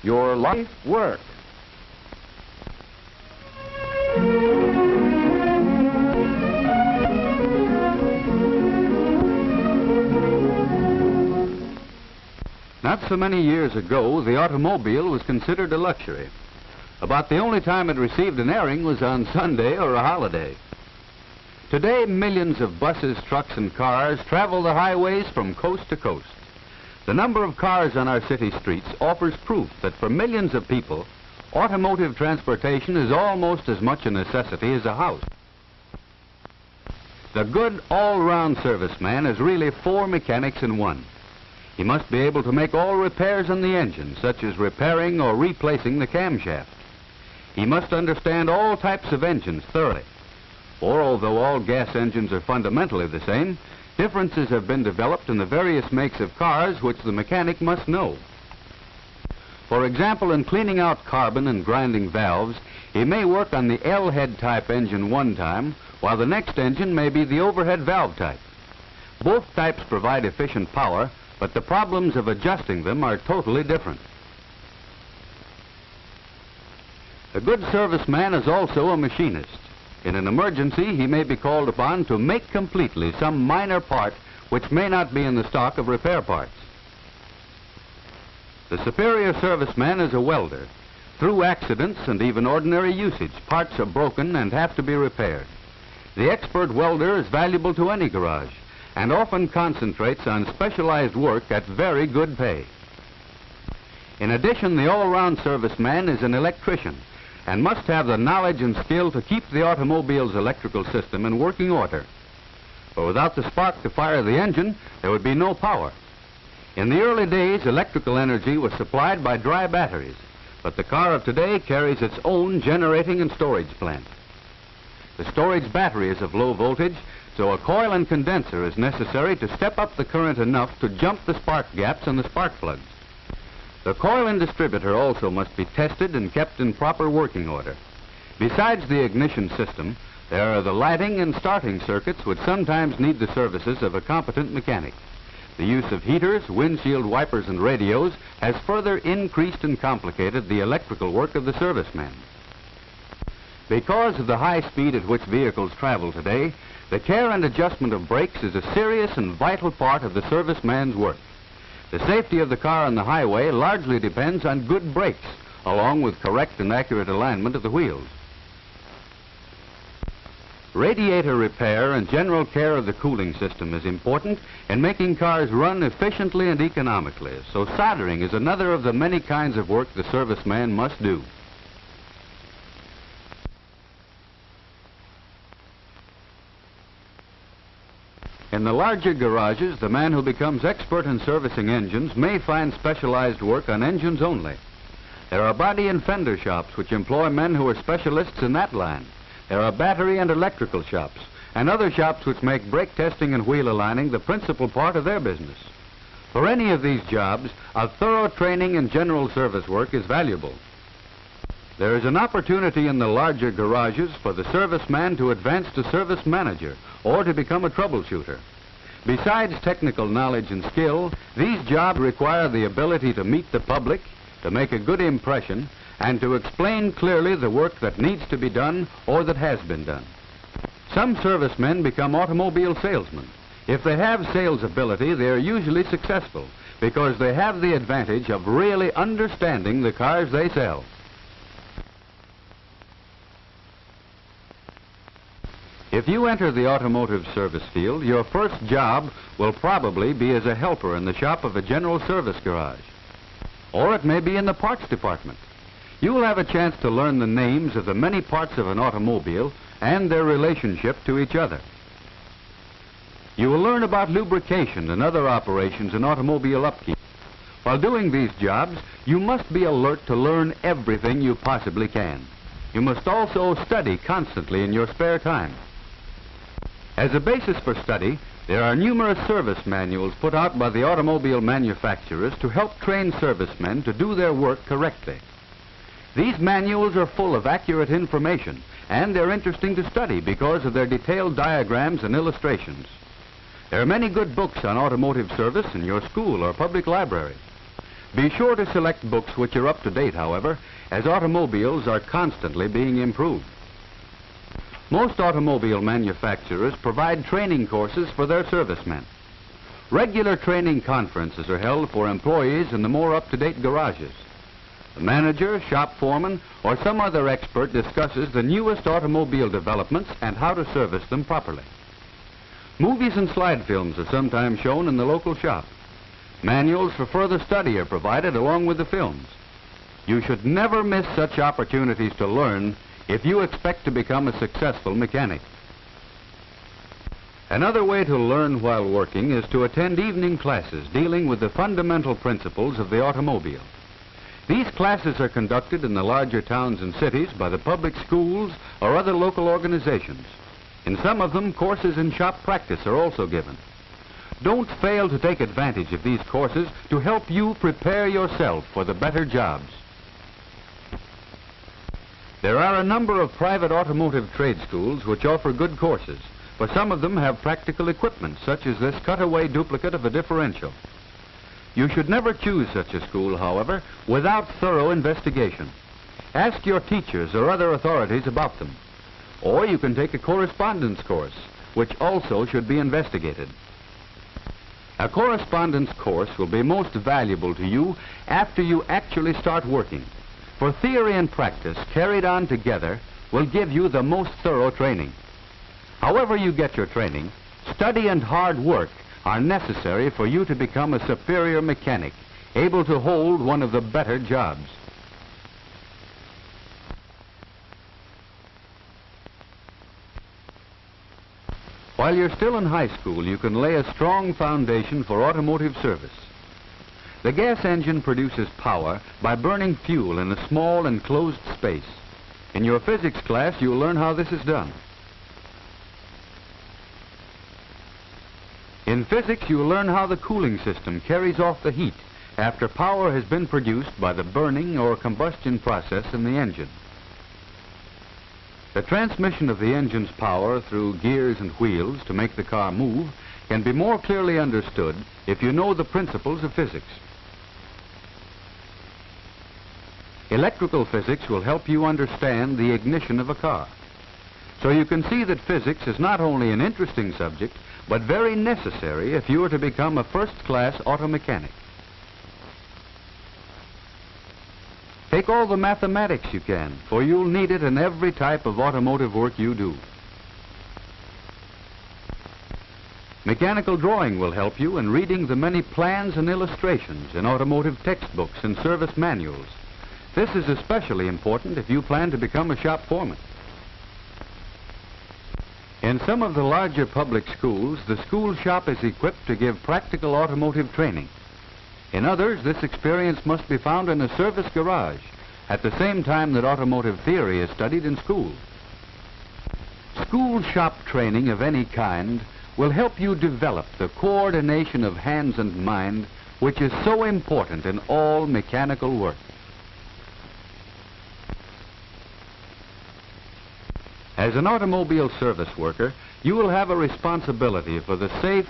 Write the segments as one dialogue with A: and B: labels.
A: your life work. Not so many years ago, the automobile was considered a luxury. About the only time it received an airing was on Sunday or a holiday. Today, millions of buses, trucks, and cars travel the highways from coast to coast. The number of cars on our city streets offers proof that for millions of people, automotive transportation is almost as much a necessity as a house. The good all-round serviceman is really 4 mechanics in one. He must be able to make all repairs on the engine, such as repairing or replacing the camshaft. He must understand all types of engines thoroughly. For although all gas engines are fundamentally the same, differences have been developed in the various makes of cars which the mechanic must know. For example, in cleaning out carbon and grinding valves, he may work on the L-head type engine one time, while the next engine may be the overhead valve type. Both types provide efficient power, but the problems of adjusting them are totally different. A good serviceman is also a machinist. In an emergency, he may be called upon to make completely some minor part which may not be in the stock of repair parts. The superior serviceman is a welder. Through accidents and even ordinary usage, parts are broken and have to be repaired. The expert welder is valuable to any garage and often concentrates on specialized work at very good pay. In addition, the all-round serviceman is an electrician and must have the knowledge and skill to keep the automobile's electrical system in working order. For without the spark to fire the engine, there would be no power. In the early days, electrical energy was supplied by dry batteries, but the car of today carries its own generating and storage plant. The storage battery is of low voltage, so a coil and condenser is necessary to step up the current enough to jump the spark gaps in the spark plugs. The coil and distributor also must be tested and kept in proper working order. Besides the ignition system, there are the lighting and starting circuits which sometimes need the services of a competent mechanic. The use of heaters, windshield wipers, and radios has further increased and complicated the electrical work of the serviceman. Because of the high speed at which vehicles travel today, the care and adjustment of brakes is a serious and vital part of the serviceman's work. The safety of the car on the highway largely depends on good brakes, along with correct and accurate alignment of the wheels. Radiator repair and general care of the cooling system is important in making cars run efficiently and economically, so soldering is another of the many kinds of work the serviceman must do. In the larger garages, the man who becomes expert in servicing engines may find specialized work on engines only. There are body and fender shops which employ men who are specialists in that line. There are battery and electrical shops, and other shops which make brake testing and wheel aligning the principal part of their business. For any of these jobs, a thorough training in general service work is valuable. There is an opportunity in the larger garages for the serviceman to advance to service manager or to become a troubleshooter. Besides technical knowledge and skill, these jobs require the ability to meet the public, to make a good impression, and to explain clearly the work that needs to be done or that has been done. Some servicemen become automobile salesmen. If they have sales ability, they are usually successful because they have the advantage of really understanding the cars they sell. If you enter the automotive service field, your first job will probably be as a helper in the shop of a general service garage. Or it may be in the parts department. You will have a chance to learn the names of the many parts of an automobile and their relationship to each other. You will learn about lubrication and other operations in automobile upkeep. While doing these jobs, you must be alert to learn everything you possibly can. You must also study constantly in your spare time. As a basis for study, there are numerous service manuals put out by the automobile manufacturers to help train servicemen to do their work correctly. These manuals are full of accurate information, and they're interesting to study because of their detailed diagrams and illustrations. There are many good books on automotive service in your school or public library. Be sure to select books which are up to date, however, as automobiles are constantly being improved. Most automobile manufacturers provide training courses for their servicemen. Regular training conferences are held for employees in the more up-to-date garages. The manager, shop foreman, or some other expert discusses the newest automobile developments and how to service them properly. Movies and slide films are sometimes shown in the local shop. Manuals for further study are provided along with the films. You should never miss such opportunities to learn if you expect to become a successful mechanic. Another way to learn while working is to attend evening classes dealing with the fundamental principles of the automobile. These classes are conducted in the larger towns and cities by the public schools or other local organizations. In some of them, courses in shop practice are also given. Don't fail to take advantage of these courses to help you prepare yourself for the better jobs. There are a number of private automotive trade schools which offer good courses, for some of them have practical equipment, such as this cutaway duplicate of a differential. You should never choose such a school, however, without thorough investigation. Ask your teachers or other authorities about them. Or you can take a correspondence course, which also should be investigated. A correspondence course will be most valuable to you after you actually start working, for theory and practice carried on together will give you the most thorough training. However you get your training, study and hard work are necessary for you to become a superior mechanic, able to hold one of the better jobs. While you're still in high school, you can lay a strong foundation for automotive service. The gas engine produces power by burning fuel in a small enclosed space. In your physics class, you'll learn how this is done. In physics, you'll learn how the cooling system carries off the heat after power has been produced by the burning or combustion process in the engine. The transmission of the engine's power through gears and wheels to make the car move can be more clearly understood if you know the principles of physics. Electrical physics will help you understand the ignition of a car. So you can see that physics is not only an interesting subject, but very necessary if you are to become a first-class auto mechanic. Take all the mathematics you can, for you'll need it in every type of automotive work you do. Mechanical drawing will help you in reading the many plans and illustrations in automotive textbooks and service manuals. This is especially important if you plan to become a shop foreman. In some of the larger public schools, the school shop is equipped to give practical automotive training. In others, this experience must be found in a service garage at the same time that automotive theory is studied in school. School shop training of any kind will help you develop the coordination of hands and mind, which is so important in all mechanical work. As an automobile service worker, you will have a responsibility for the safe,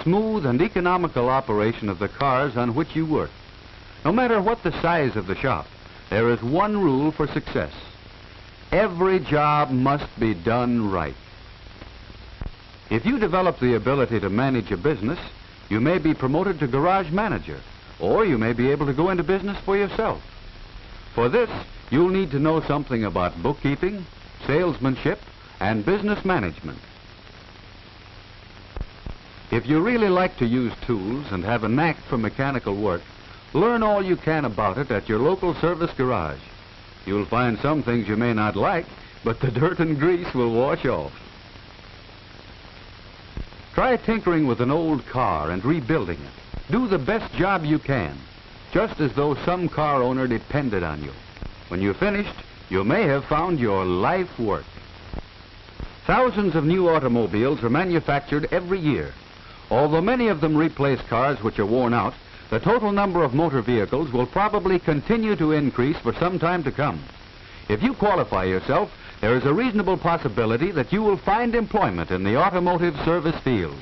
A: smooth, and economical operation of the cars on which you work. No matter what the size of the shop, there is one rule for success. Every job must be done right. If you develop the ability to manage a business, you may be promoted to garage manager, or you may be able to go into business for yourself. For this, you'll need to know something about bookkeeping, salesmanship, and business management. If you really like to use tools and have a knack for mechanical work, learn all you can about it at your local service garage. You'll find some things you may not like, but the dirt and grease will wash off. Try tinkering with an old car and rebuilding it. Do the best job you can, just as though some car owner depended on you. When you're finished, you may have found your life work. Thousands of new automobiles are manufactured every year. Although many of them replace cars which are worn out, the total number of motor vehicles will probably continue to increase for some time to come. If you qualify yourself, there is a reasonable possibility that you will find employment in the automotive service field.